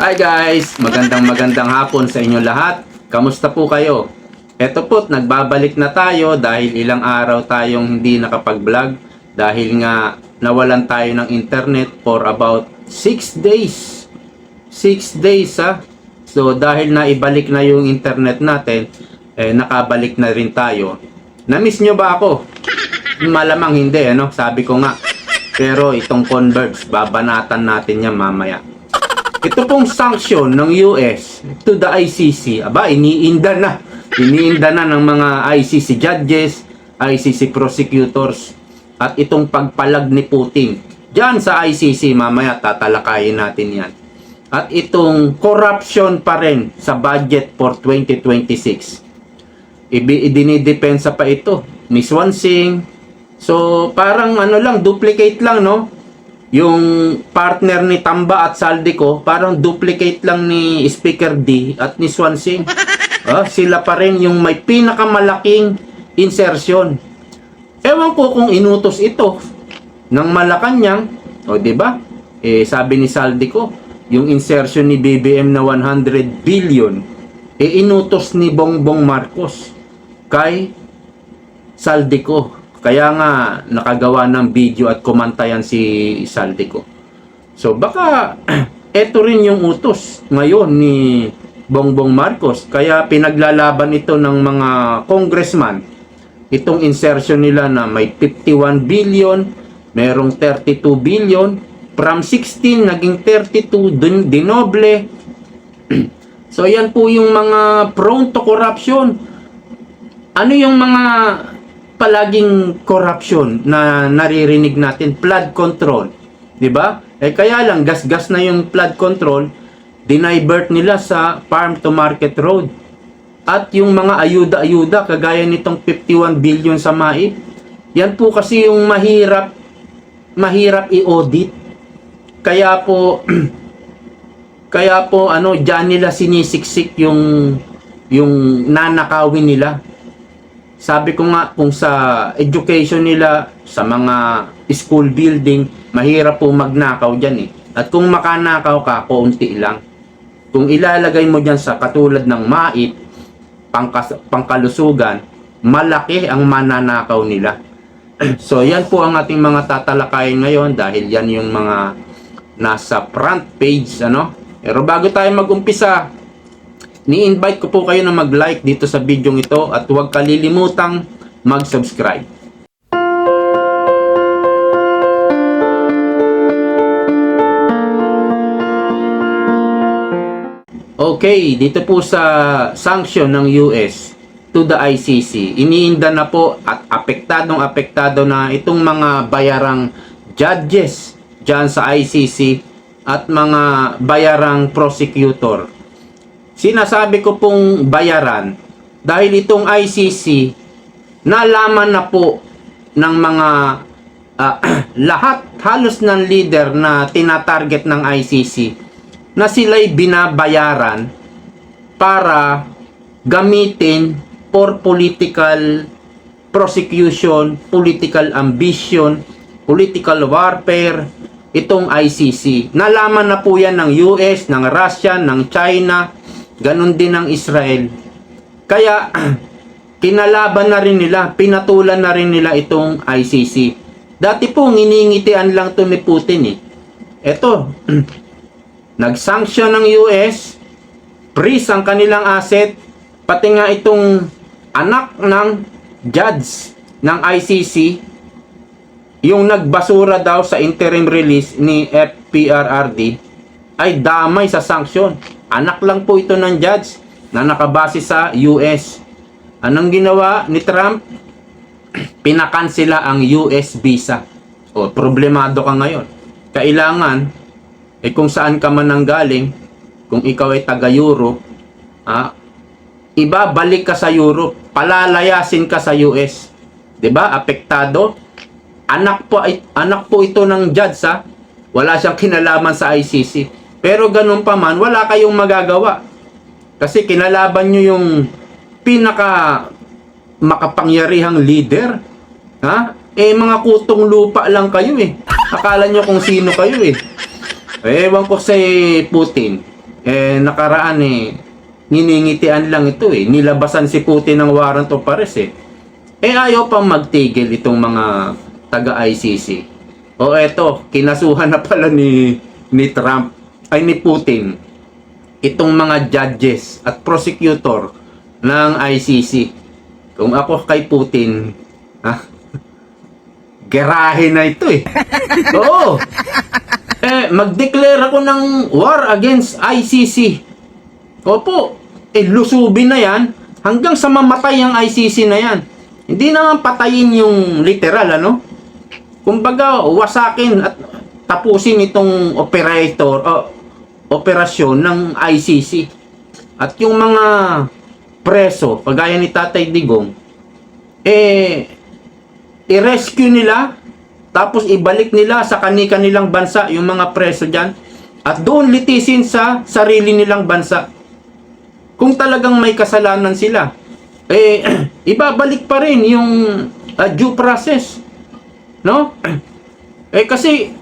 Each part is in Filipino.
Hi guys! Magandang hapon sa inyo lahat. Kamusta po kayo? Eto po't nagbabalik na tayo dahil ilang araw tayong hindi nakapag-vlog dahil nga nawalan tayo ng internet for about 6 days. 6 days ha. So dahil naibalik na yung internet natin, nakabalik na rin tayo. Na-miss nyo ba ako? Malamang hindi, ano? Sabi ko nga. Pero itong Converge, babanatan natin yan mamaya. Ito pong sanction ng US to the ICC, aba, iniinda na ng mga ICC judges, ICC prosecutors, at itong pagpalag ni Putin. Diyan sa ICC, mamaya tatalakayin natin yan. At itong corruption pa rin sa budget for 2026. Idinidepensa pa ito ni Swansing. So, parang ano lang, duplicate lang, no? Yung partner ni Tamba at Saldico, parang duplicate lang ni Speaker D at ni Swansing. Sila pa rin yung may pinakamalaking insertion. Ewan ko kung inutos ito ng Malacanang, o di ba? Sabi ni Saldico, yung insertion ni BBM na 100 billion, inutos ni Bongbong Marcos kay Saldico. Kaya nga nakagawa ng video at kumantayan si Saldico. So baka eto rin yung utos ngayon ni Bongbong Marcos. Kaya pinaglalaban ito ng mga congressman. Itong insertion nila na may 51 billion, merong 32 billion, from 16 naging 32, dinoble. So yan po yung mga prone to corruption. Ano yung mga palaging corruption na naririnig natin? Flood control, di ba? Kaya lang gas-gas na yung flood control, dinivert nila sa farm to market road. At yung mga ayuda-ayuda kagaya nitong 51 billion sa MAIP, yan po kasi yung mahirap i-audit. Kaya po diyan nila sinisiksik yung nanakawin nila. Sabi ko nga, kung sa education nila, sa mga school building, mahirap po magnakaw dyan eh. At kung makanakaw ka, kaunti lang. Kung ilalagay mo dyan sa katulad ng MAIP, pangkalusugan, malaki ang mananakaw nila. So yan po ang ating mga tatalakayin ngayon dahil yan yung mga nasa front page, ano? Pero bago tayo mag-umpisa, ni-invite ko po kayo na mag-like dito sa video ito at huwag kalilimutang mag-subscribe. Okay, dito po sa sanction ng US to the ICC, iniinda na po at apektado na itong mga bayarang judges dyan sa ICC at mga bayarang prosecutor. Sinasabi ko pong bayaran dahil itong ICC nalaman na po ng mga lahat halos ng leader na tinatarget ng ICC na sila'y binabayaran para gamitin for political prosecution, political ambition, political warfare itong ICC. Nalaman na po yan ng US, ng Russia, ng China, ganon din ng Israel. Kaya, kinalaban na rin nila, pinatulan na rin nila itong ICC. Dati po, nginingitian lang to ni Putin eh. Eto, nag-sanction ng US, freeze ang kanilang asset, pati nga itong anak ng judge ng ICC, yung nagbasura daw sa interim release ni FPRRD, ay damay sa sanction. Anak lang po ito ng judge na nakabase sa US. Anong ginawa ni Trump? Pinakansela ang US visa. O, problemado ka ngayon. Kailangan, kung saan ka man nanggaling, kung ikaw ay taga-Europe, ibabalik ka sa Europe, palalayasin ka sa US. 'Di ba? Apektado. Anak po ito ng judge, wala siyang kinalaman sa ICC. Pero ganun pa man, wala kayong magagawa. Kasi kinalaban nyo yung pinaka makapangyarihang leader. Mga kutong lupa lang kayo eh. Akala nyo kung sino kayo eh. Ewan ko si Putin. Nakaraan nginingitian lang ito Nilabasan si Putin ng warrant of arrest ayaw pang magtigil itong mga taga-ICC. Eto, kinasuhan na pala ni Trump, ni Putin, itong mga judges at prosecutor ng ICC. Kung ako kay Putin, gerahe na ito Oo. Mag-declare ako ng war against ICC. Opo, lusubin na yan hanggang sa mamatay ang ICC na yan. Hindi naman patayin yung literal, Kumbaga, wasakin at tapusin itong operasyon ng ICC. At yung mga preso, kagaya ni Tatay Digong, i-rescue nila, tapos ibalik nila sa kani-kanilang bansa yung mga preso dyan, at doon litisin sa sarili nilang bansa. Kung talagang may kasalanan sila, ibabalik pa rin yung due process. No? Kasi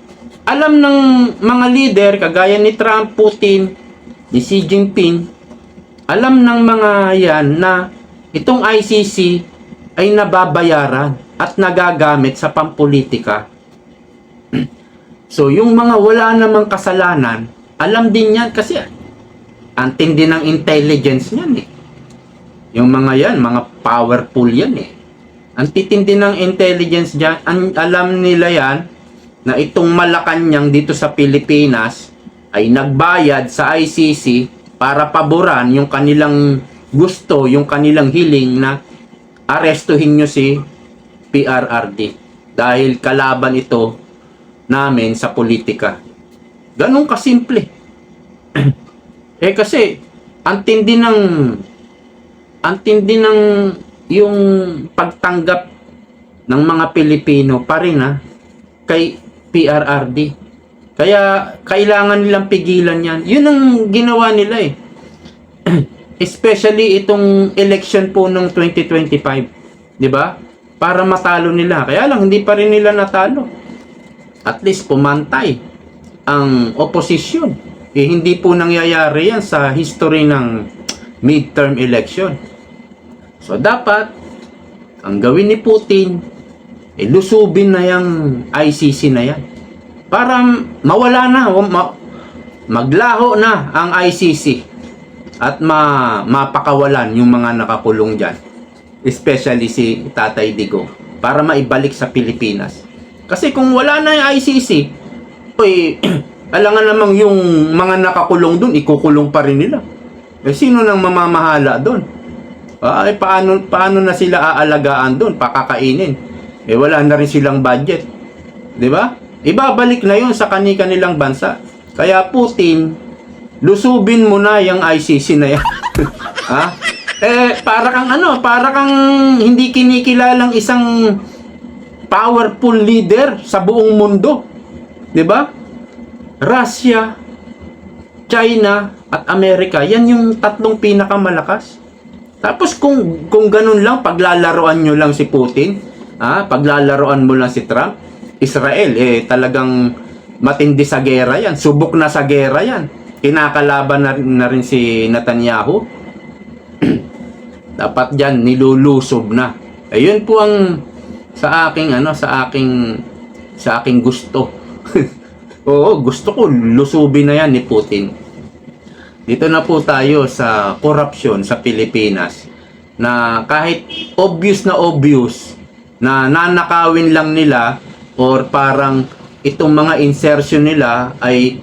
alam ng mga leader kagaya ni Trump, Putin, ni Xi Jinping, alam ng mga yan na itong ICC ay nababayaran at nagagamit sa pampolitika. So yung mga wala namang kasalanan, alam din yan kasi ang tindi ng intelligence niyan Yung mga yan, mga powerful yan Ang titindi ng intelligence dyan, alam nila yan na itong Malacanang dito sa Pilipinas ay nagbayad sa ICC para paboran yung kanilang gusto, yung kanilang hiling na arestuhin nyo si PRRD dahil kalaban ito namin sa politika. Ganun kasimple. Kasi ang tindi ng yung pagtanggap ng mga Pilipino pa rin kay PRRD. Kaya kailangan nilang pigilan yan. Yun ang ginawa nila Especially itong election po ng 2025. Di ba? Para matalo nila. Kaya lang hindi pa rin nila natalo. At least pumantay ang oposisyon. Hindi po nangyayari yan sa history ng midterm election. So dapat ang gawin ni Putin lusubin na yung ICC na yan para mawala na maglaho na ang ICC at mapakawalan yung mga nakakulong dyan, especially si Tatay Digong, para maibalik sa Pilipinas. Kasi kung wala na yung ICC, alangan namang yung mga nakakulong dun ikukulong pa rin nila. Sino nang mamamahala dun? Paano na sila aalagaan doon, pakakainin? Wala na rin silang budget. 'Di ba? Ibabalik na 'yon sa kanilang bansa. Kaya Putin, lusubin mo na yung ICC na yan. Para kang hindi kinikilalang isang powerful leader sa buong mundo. 'Di ba? Russia, China at Amerika, yan yung tatlong pinakamalakas. Tapos kung ganun lang, paglalaroan nyo lang si Putin, paglalaroan mo lang si Trump, Israel, talagang matindi sa gera yan. Subok na sa gera yan. Kinakalaban na rin si Netanyahu. Dapat dyan, nilulusob na. Ayun po ang sa aking gusto. Oo, gusto ko lusubin na yan ni Putin. Dito na po tayo sa corruption sa Pilipinas, na kahit obvious na nanakawin lang nila or parang itong mga insertion nila ay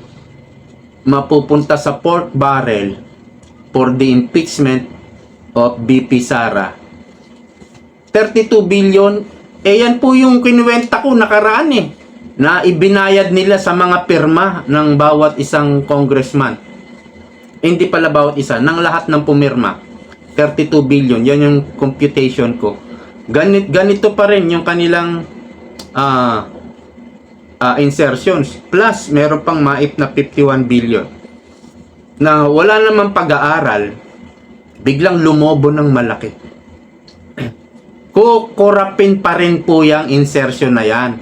mapupunta sa pork barrel for the impeachment of BP Sara. 32 billion, yan po yung kinuwenta ko nakaraan na ibinayad nila sa mga pirma ng bawat isang congressman. Hindi pala bawat isa, ng lahat ng pumirma. 32 billion, yan yung computation ko. Ganito pa rin yung kanilang insertions. Plus, meron pang maip na 51 billion. Na wala namang pag-aaral, biglang lumobo ng malaki. Kukurapin pa rin po yung insertion na yan.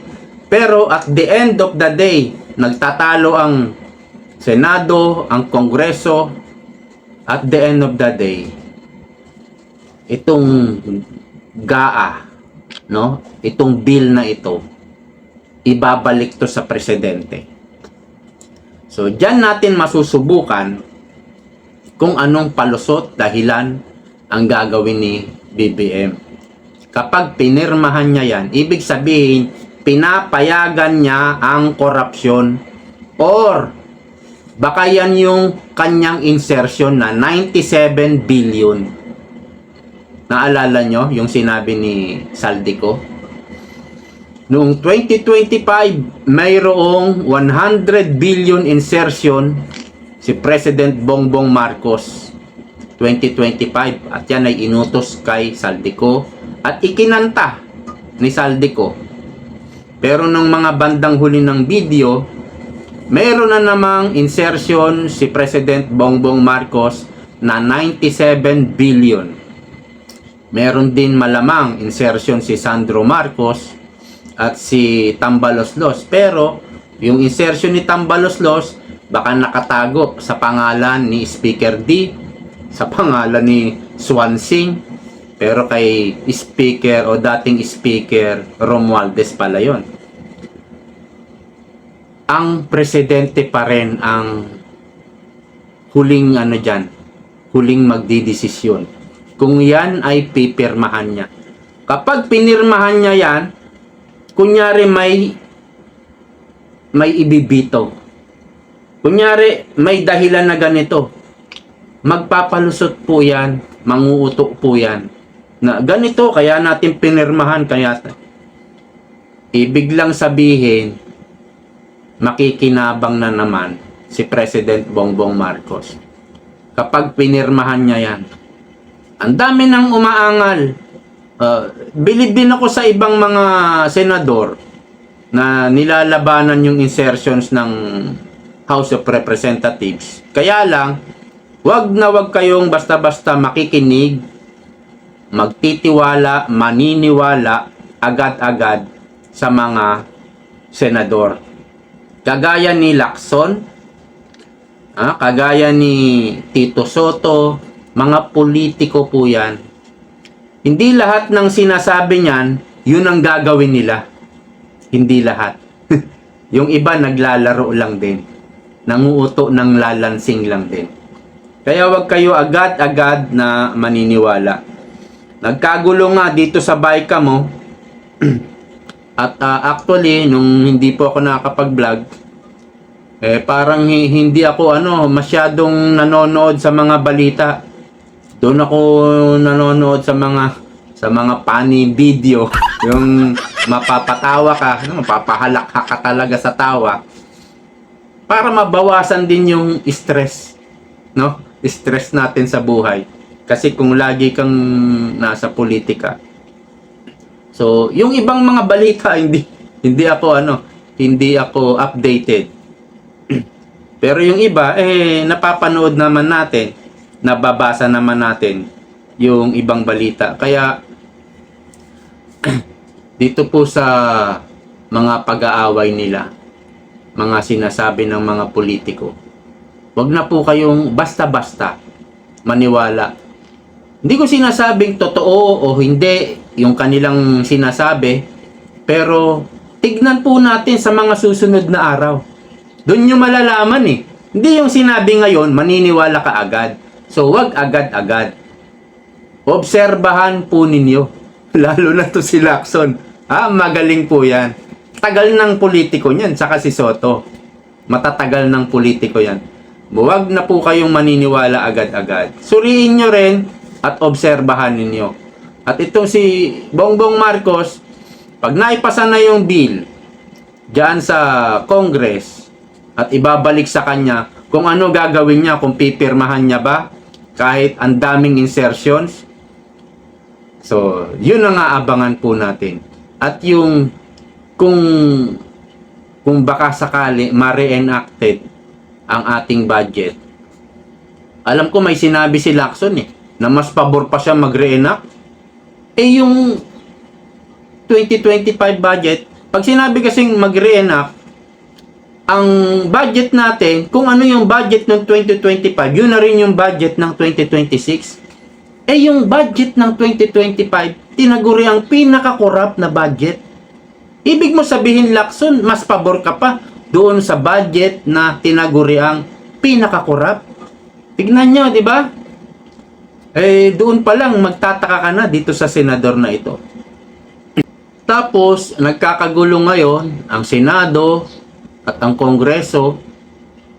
Pero at the end of the day, nagtatalo ang Senado, ang Kongreso, at the end of the day, itong GAA, no? Itong bill na ito, ibabalik to sa presidente. So, dyan natin masusubukan kung anong palusot, dahilan ang gagawin ni BBM. Kapag pinirmahan niya yan, ibig sabihin, pinapayagan niya ang korupsyon, or baka yan yung kanyang insertion na 97 billion. Naalala nyo yung sinabi ni Saldico? Noong 2025, mayroong 100 billion insertion si President Bongbong Marcos 2025, at yan ay inutos kay Saldico at ikinanta ni Saldico. Pero nung mga bandang huli ng video, meron na namang insertion si President Bongbong Marcos na 97 billion. Meron din malamang insertion si Sandro Marcos at si Tambaloslos. Pero yung insertion ni Tambaloslos baka nakatago sa pangalan ni Speaker D, sa pangalan ni Swansing, pero kay Speaker o dating Speaker Romualdez pala yun. Ang presidente pa rin ang huling huling magdidesisyon kung yan ay pipirmahan niya. Kapag pinirmahan niya yan, kunyari may ibibito, kunyari may dahilan na ganito, magpapalusot po yan, manguutok po yan na ganito, kaya natin pinirmahan, kaya ibig lang sabihin makikinabang na naman si President Bongbong Marcos kapag pinirmahan niya yan. Ang dami nang umaangal. Bilib din ako sa ibang mga senador na nilalabanan yung insertions ng House of Representatives. Kaya lang, wag kayong basta-basta makikinig, magtitiwala, maniniwala agad-agad sa mga senador. Kagaya ni Lacson, kagaya ni Tito Soto, mga politiko po yan. Hindi lahat ng sinasabi niyan, yun ang gagawin nila. Hindi lahat. Yung iba naglalaro lang din. Nanguuto ng lalansing lang din. Kaya wag kayo agad-agad na maniniwala. Nagkagulo nga dito sa Baika mo. At actually, nung hindi po ako nakakapag-vlog, parang hindi ako masyadong nanonood sa mga balita. Doon ako nanonood sa mga funny video, yung mapapatawa ka, mapapahalakha ka talaga sa tawa para mabawasan din yung stress, no? Stress natin sa buhay. Kasi kung lagi kang nasa politika. So, yung ibang mga balita hindi ako updated. Pero yung iba napapanood naman natin, nababasa naman natin yung ibang balita. Kaya dito po sa mga pag-aaway nila, mga sinasabi ng mga politiko, wag na po kayong basta-basta maniwala. Hindi ko sinasabing totoo o hindi yung kanilang sinasabi, pero tignan po natin sa mga susunod na araw. Doon nyo malalaman Hindi yung sinabi ngayon, maniniwala ka agad. So, wag agad-agad. Obserbahan po ninyo. Lalo na to si Lacson. Magaling po yan. Tagal ng politiko niyan, saka si Soto. Matatagal ng politiko yan. Huwag na po kayong maniniwala agad-agad. Suriin nyo rin at obserbahan ninyo. At itong si Bongbong Marcos, pag naipasa na yung bill diyan sa Congress at ibabalik sa kanya kung ano gagawin niya, kung pipirmahan niya ba kahit ang daming insertions. So, yun ang aabangan po natin. At yung kung baka sakali ma-reenacted ang ating budget. Alam ko may sinabi si Lacson na mas pabor pa siya mag-reenact. Yung 2025 budget, pag sinabi kasing mag-reenact, ang budget natin, kung ano yung budget ng 2025, yun na rin yung budget ng 2026. Eh yung budget ng 2025, tinaguri ang pinaka-corrupt na budget. Ibig mo sabihin, Lacson, mas pabor ka pa doon sa budget na tinaguri ang pinaka-corrupt. Tignan nyo, di ba? Eh, doon pa lang magtataka ka na dito sa senador na ito. Tapos, nagkakagulo ngayon ang Senado at ang Kongreso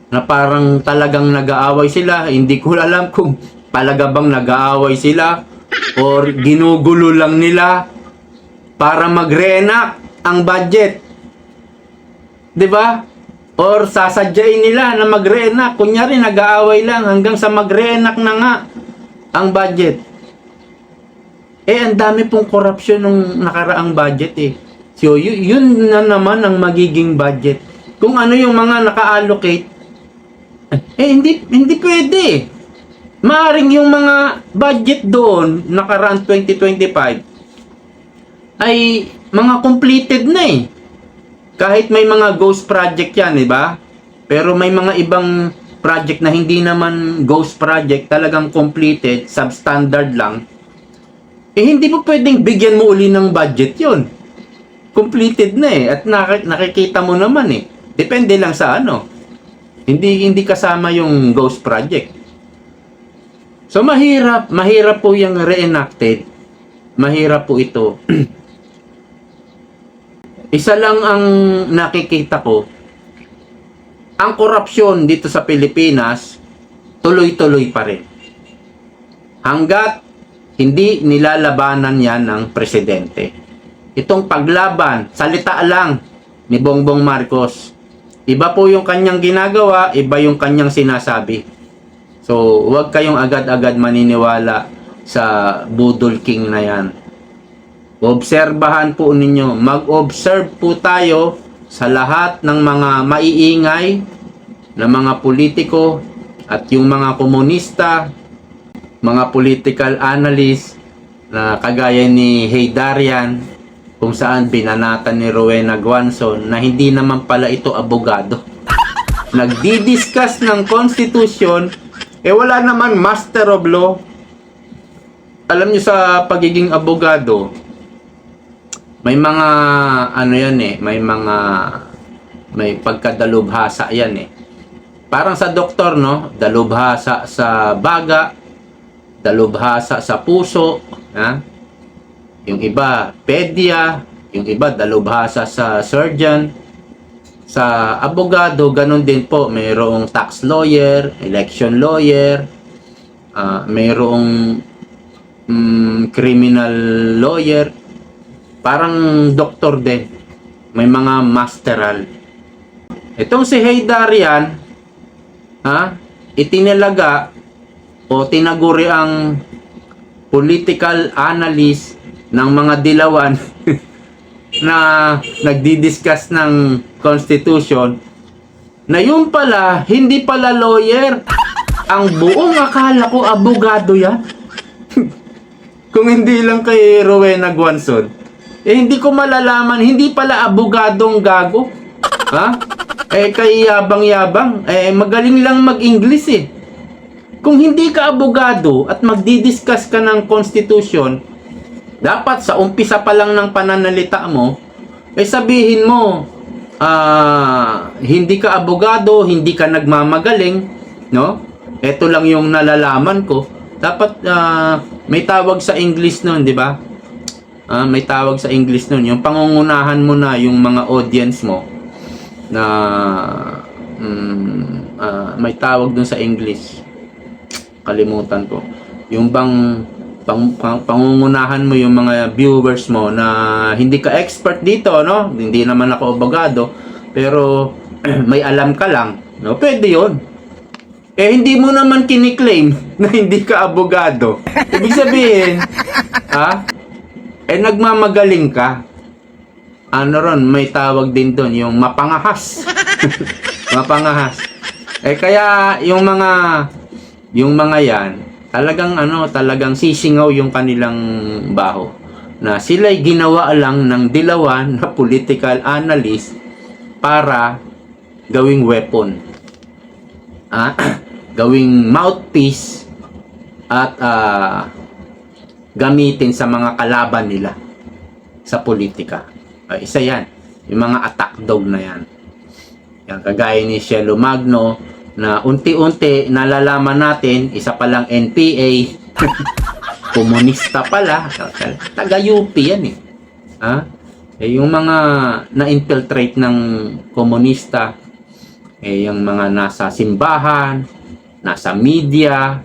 na parang talagang nag-aaway sila. Hindi ko alam kung talaga bang nag-aaway sila or ginugulo lang nila para mag-reenact ang budget. 'Di ba? Or sasadyain nila na mag-reenact. Kunyari nag-aaway lang hanggang sa mag-reenact na nga ang budget. Eh, ang dami pong korupsyon nung nakaraang budget eh. So, yun na naman ang magiging budget. Kung ano yung mga naka-allocate, eh, hindi pwede. Maaring yung mga budget doon, nakaraang 2025, ay mga completed na eh. Kahit may mga ghost project yan, di ba? Pero may mga ibang project na hindi naman ghost project, talagang completed, substandard lang. Eh, hindi po pwedeng bigyan mo uli ng budget yon. Completed na eh. At nakikita mo naman eh. Depende lang sa ano. Hindi kasama yung ghost project. So, mahirap po yung reenacted. Mahirap po ito. Isa lang ang nakikita ko. Ang korupsyon dito sa Pilipinas, tuloy-tuloy pa rin. Hanggat hindi nilalabanan yan ng presidente. Itong paglaban, salita lang ni Bongbong Marcos. Iba po yung kanyang ginagawa, iba yung kanyang sinasabi. So, huwag kayong agad-agad maniniwala sa Budol King na yan. Obserbahan po ninyo. Mag-observe po tayo sa lahat ng mga maiingay na mga politiko at yung mga komunista, mga political analyst na kagaya ni Heydarian, kung saan binanatan ni Rowena Guanzon na hindi naman pala ito abogado. Nagdi-discuss ng constitution, eh wala naman master of law. Alam niyo sa pagiging abogado, may mga ano yan eh, may pagkadalubhasa yan eh. Parang sa doktor, no? Dalubhasa sa baga, dalubhasa sa puso, ha? Yung iba, pedya, yung iba, dalubhasa sa surgeon. Sa abogado, ganun din po. Mayroong tax lawyer, election lawyer, mayroong criminal lawyer. Parang doktor din. May mga masteral. Itong si Heydarian, itinalaga o tinaguri ang political analyst ng mga dilawan na nagdi-discuss ng constitution na yun pala, hindi pala lawyer. Ang buong akala ko abogado yan. Kung hindi lang kay Rowena Guanzon, eh hindi ko malalaman, hindi pala abogadong gago. Eh kay yabang-yabang, eh magaling lang mag-English eh. Kung hindi ka abogado at magdi-discuss ka ng constitution, dapat sa umpisa pa lang ng pananalita mo, eh sabihin mo, hindi ka abogado, hindi ka nagmamagaling, no? Ito lang yung nalalaman ko. Dapat may tawag sa English nun, di ba? May tawag sa English nun. Yung pangungunahan mo na yung mga audience mo na may tawag dun sa English. Kalimutan ko. Yung bang pangungunahan mo yung mga viewers mo na hindi ka expert dito, no? Hindi naman ako abogado, pero may alam ka lang, no? Pwede yun. Eh, hindi mo naman kiniklaim na hindi ka abogado. Ibig sabihin, nagmamagaling ka. Ano ron, may tawag din doon, yung mapangahas. Mapangahas. Eh, kaya yung mga yan, talagang sisingaw yung kanilang baho. Na sila'y ginawa lang ng dilawan na political analyst para gawing weapon. Gawing mouthpiece at gamitin sa mga kalaban nila sa politika. Isa yan. Yung mga attack dog na yan. Yan, kagaya ni Cielo Magno na unti-unti nalalaman natin, isa palang NPA, komunista pala, taga-UP yan eh. Yung mga na-infiltrate ng komunista, yung mga nasa simbahan, nasa media,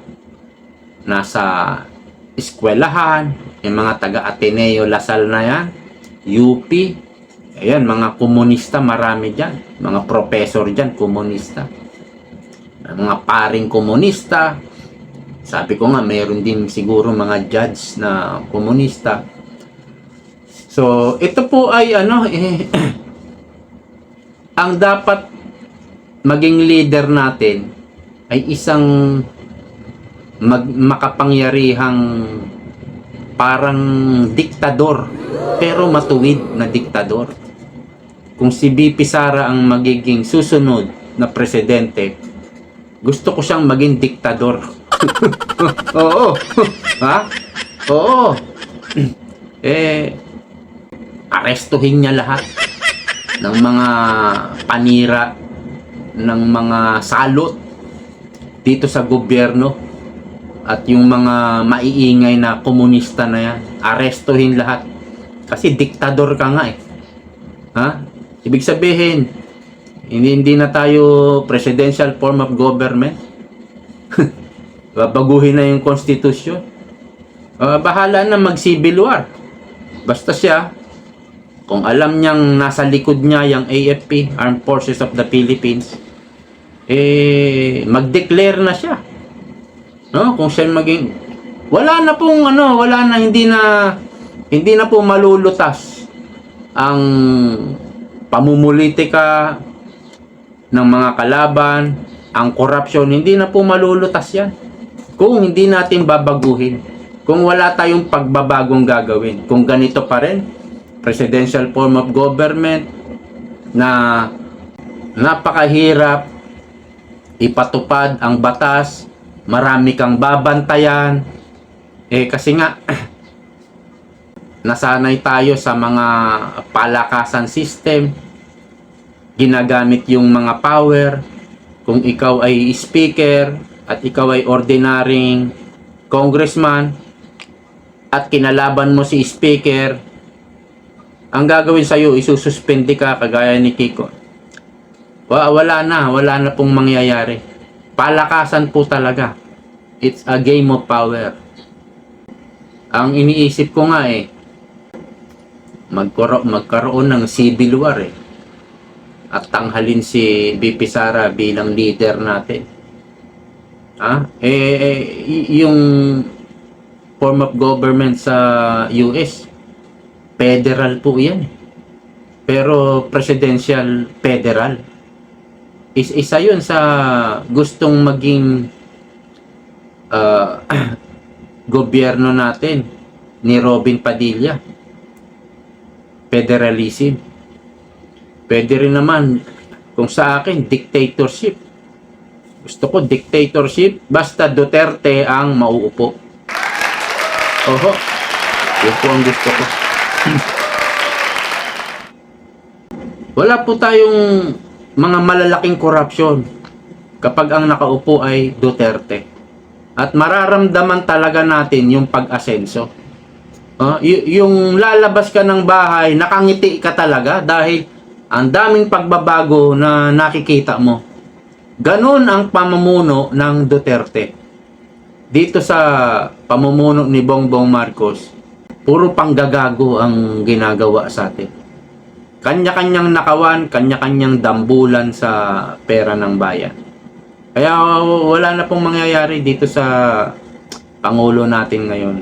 nasa eskwelahan, yung mga taga-Ateneo Lasal na yan, UP, ayan, mga komunista, marami dyan. Mga professor dyan, komunista. Mga paring komunista. Sabi ko nga, mayroon din siguro mga judge na komunista. So, ito po ay ang dapat maging leader natin ay isang makapangyarihang parang diktador, pero matuwid na diktador. Kung si BP Sara ang magiging susunod na presidente, gusto ko siyang maging diktador. Oo. Oo. Arestuhin niya lahat ng mga panira, ng mga salot dito sa gobyerno, at yung mga maiingay na komunista na yan, arestuhin lahat. Kasi diktador ka nga eh. Ibig sabihin, hindi na tayo presidential form of government. Babaguhin na yung konstitusyon. Bahala na mag-civil war. Basta siya, kung alam niyang nasa likod niya yung AFP, Armed Forces of the Philippines, mag-declare na siya. No? Kung siya maging, wala na pong hindi na po malulutas ang pamumulitika ng mga kalaban, ang korupsyon, hindi na po malulutas yan. Kung hindi natin babaguhin, kung wala tayong pagbabagong gagawin, kung ganito pa rin, presidential form of government na napakahirap ipatupad ang batas, marami kang babantayan, kasi nga nasanay tayo sa mga palakasan system, ginagamit yung mga power. Kung ikaw ay speaker at ikaw ay ordinaryong congressman at kinalaban mo si speaker, ang gagawin sa'yo, isususpende ka kagaya ni Kiko. Wala na pong mangyayari. Palakasan po talaga. It's a game of power. Ang iniisip ko nga magkaroon ng civil war at tanghalin si BP Sara bilang leader natin. Yung form of government sa US, federal po yan. Pero presidential federal. Isa yun sa gustong maging gobyerno natin ni Robin Padilla. Federalism. Pwede rin naman, kung sa akin, dictatorship. Gusto ko dictatorship, basta Duterte ang mauupo. Oho, yun po ang gusto ko. Wala po tayong mga malalaking korupsyon kapag ang nakaupo ay Duterte. At mararamdaman talaga natin yung pag-asenso. Yung lalabas ka ng bahay, nakangiti ka talaga dahil ang daming pagbabago na nakikita mo. Ganun ang pamumuno ng Duterte. Dito sa pamumuno ni Bongbong Marcos, puro panggagago ang ginagawa sa atin. Kanya-kanyang nakawan, kanya-kanyang dambulan sa pera ng bayan. Kaya wala na pong mangyayari dito sa Pangulo natin ngayon.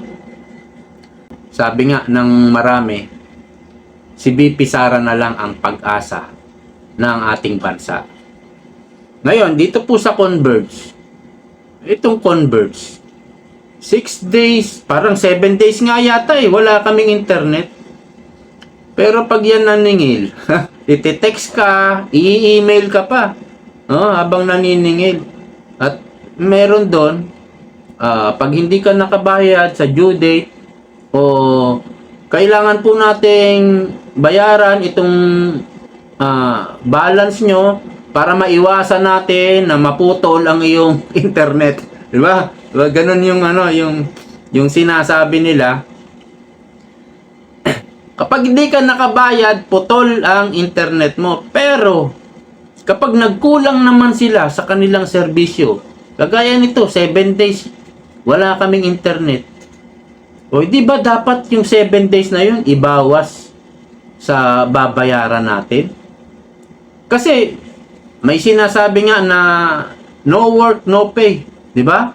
Sabi nga ng marami, si BP Sara na lang ang pag-asa ng ating bansa. Ngayon, dito po sa Converge, itong Converge, 6 days, parang 7 days nga yata wala kaming internet. Pero pag yan naningil, iti-text ka, i-email ka pa, habang naniningil. At meron doon, pag hindi ka nakabayad sa due date, o kailangan po nating bayaran itong balance nyo para maiwasan natin na maputol ang iyong internet. Di ba? Ganun yung yung sinasabi nila. Kapag hindi ka nakabayad, putol ang internet mo. Pero kapag nagkulang naman sila sa kanilang serbisyo, kagaya nito, 7 days wala kaming internet. O di ba dapat yung 7 days na yun ibawas sa babayaran natin? Kasi may sinasabi nga na no work, no pay, di ba?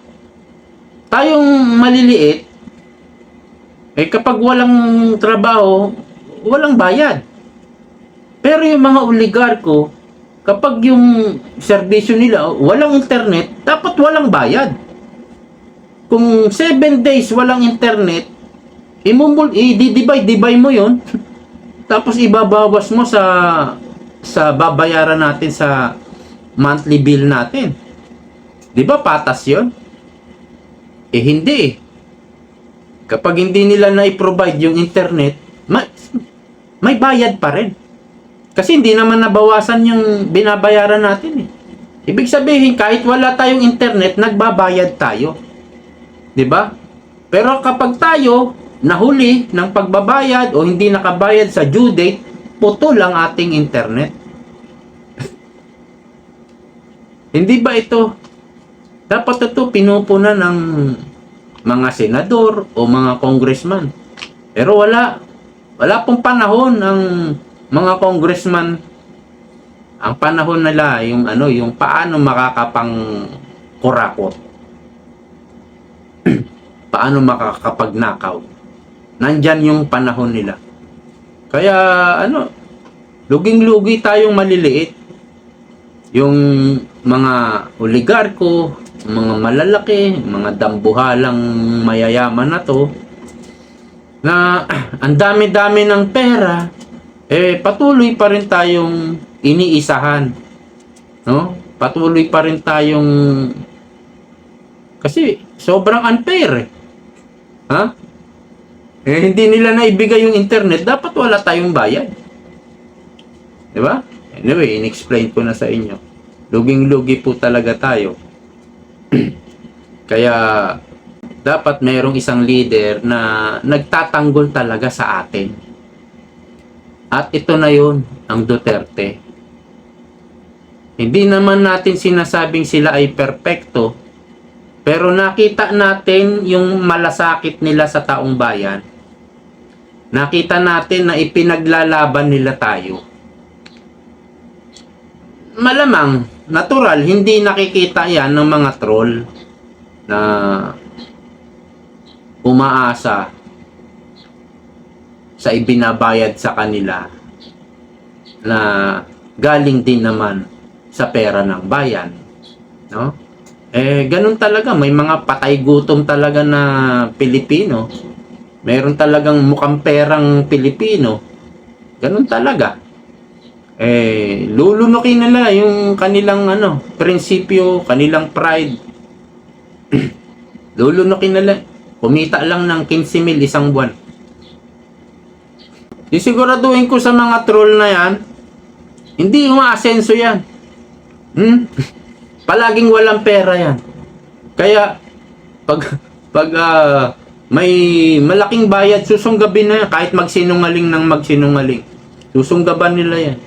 Tayong maliliit, kapag walang trabaho, walang bayad. Pero yung mga oligarko, kapag yung serbisyo nila walang internet, dapat walang bayad. Kung 7 days walang internet, i-divide mo yon. Tapos ibabawas mo sa babayaran natin sa monthly bill natin. Di ba patas yon? Hindi. Kapag hindi nila na-provide yung internet, may bayad pa rin. Kasi hindi naman nabawasan yung binabayaran natin. Ibig sabihin, kahit wala tayong internet, nagbabayad tayo. 'Di ba? Pero kapag tayo nahuli ng pagbabayad o hindi nakabayad sa due date, putol ang ating internet. Hindi ba ito? Dapat ito pinupunan ng mga senador o mga congressman. Pero wala pong panahon ng mga congressman. Ang panahon nila yung paano makakapang kurakot. Paano makakapagnakaw. Nandyan yung panahon nila. Kaya luging-lugi tayong maliliit. Yung mga oligarko, mga malalaki, mga dambuhalang mayayaman na to, na ang dami-dami ng pera, patuloy pa rin tayong iniisahan. No? Patuloy pa rin tayong kasi sobrang unfair. Hindi nila naibigay yung internet, dapat wala tayong bayad. 'Di ba? Anyway, in-explain ko na sa inyo. Luging-lugi po talaga tayo. Kaya dapat mayroong isang leader na nagtatanggol talaga sa atin. At ito na yun, ang Duterte. Hindi naman natin sinasabing sila ay perpekto, pero nakita natin yung malasakit nila sa taong bayan. Nakita natin na ipinaglalaban nila tayo. Malamang, natural, hindi nakikita yan ng mga troll na umaasa sa ibinabayad sa kanila na galing din naman sa pera ng bayan. No? Ganun talaga, may mga patay gutom talaga na Pilipino. Meron talagang mukhang perang Pilipino. Ganun talaga. Lulunukin nila yung kanilang prinsipyo, kanilang pride. Lulunukin nila. Kumita lang ng 15,000 isang buwan. Sisiguraduhin ko sa mga troll na yan, hindi umaasenso yan. Palaging walang pera yan. Kaya, pag may malaking bayad, susunggabin na yan. Kahit magsinungaling ng magsinungaling. Susunggaban nila yan.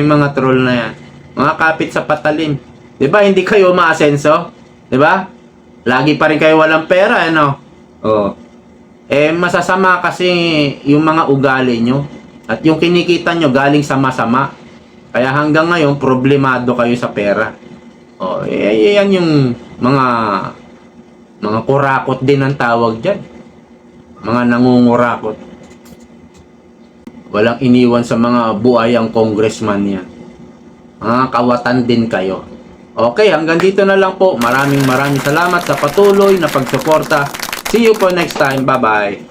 Mga troll na yan. Mga kapit sa patalim. Diba, hindi kayo umaasenso? Diba? Lagi pa rin kayo walang pera, masasama kasi yung mga ugali nyo. At yung kinikita nyo galing sa masama. Kaya hanggang ngayon, problemado kayo sa pera. Yan yung mga kurakot din ang tawag dyan. Mga nangungurakot. Walang iniwan sa mga buhayang congressman yan. Mga kawatan din kayo. Okay, hanggang dito na lang po. Maraming salamat sa patuloy na pagsuporta. See you po next time. Bye-bye.